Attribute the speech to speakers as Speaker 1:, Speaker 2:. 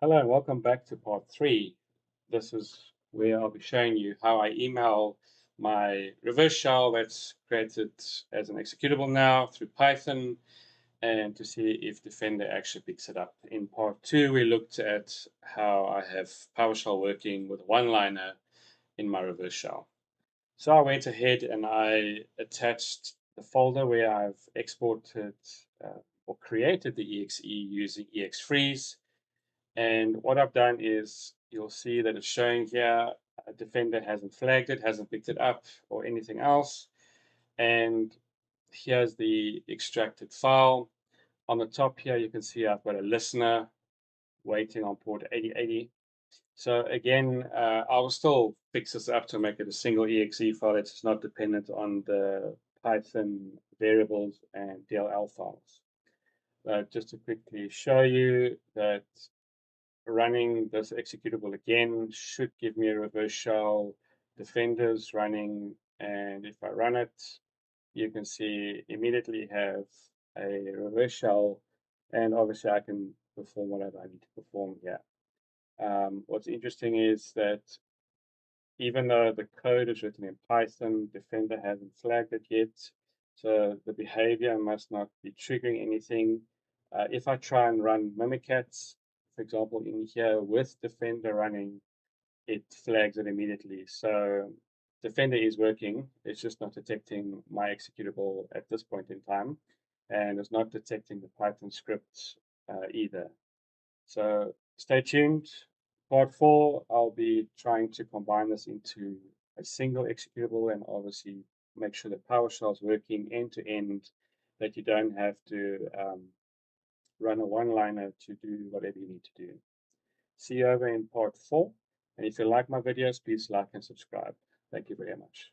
Speaker 1: Hello and welcome back to part 3. This is where I'll be showing you how I email my reverse shell that's created as an executable now through Python and to see if Defender actually picks it up. In part 2, we looked at how I have PowerShell working with one-liner in my reverse shell. So I went ahead and I attached the folder where I've exported or created the exe using exfreeze. And what I've done is you'll see that it's showing here Defender hasn't flagged it, hasn't picked it up or anything else. And here's the extracted file. On the top here, you can see I've got a listener waiting on port 8080. So again, I will still fix this up to make it a single exe file that's not dependent on the Python variables and DLL files. Just to quickly show you that running this executable again should give me a reverse shell defenders running, and if I run it you can see immediately have a reverse shell, and obviously I can perform whatever I need to perform here. What's interesting is that even though the code is written in Python, Defender hasn't flagged it yet, so the behavior must not be triggering anything. If I try and run Mimikatz, for example, in here with Defender running, it flags it immediately. So Defender is working, it's just not detecting my executable at this point in time, and it's not detecting the Python script either. So stay tuned. Part 4, I'll be trying to combine this into a single executable and obviously make sure that PowerShell is working end to end, that you don't have to run a one-liner to do whatever you need to do. See you over in part 4. And if you like my videos, please like and subscribe. Thank you very much.